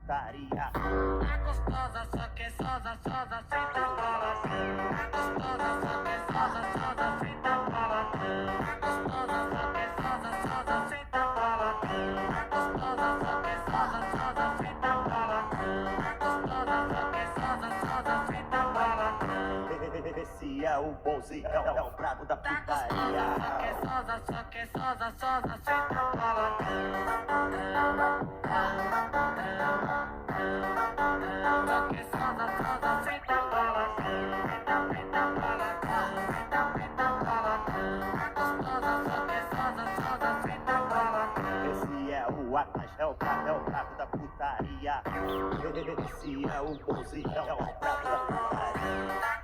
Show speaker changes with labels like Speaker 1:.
Speaker 1: putaria.
Speaker 2: É gostosa, só que é sosa, sosa, senta balatão. É gostosa, só que é sosa, sosa, senta balatão. É gostosa, só que é sosa, sosa, senta balatão. É gostosa, só que é sosa, sosa, senta balatão. É gostosa, só que é sosa, sosa, senta balatão.
Speaker 1: Esse é o bonzinho, é o brabo da
Speaker 2: Tá
Speaker 1: putaria.
Speaker 2: gostosa, só que é sosa, só que é sosa, sosa, senta balatão. Só que é sosa, sosa, senta balatão. Senta, senta balatão. Senta, senta balatão. É gostosa, só que é sosa, sosa, senta balatão.
Speaker 1: Esse é o Atlas, é o brabo da putaria. Esse é o bonzinho, é o brabo da putaria.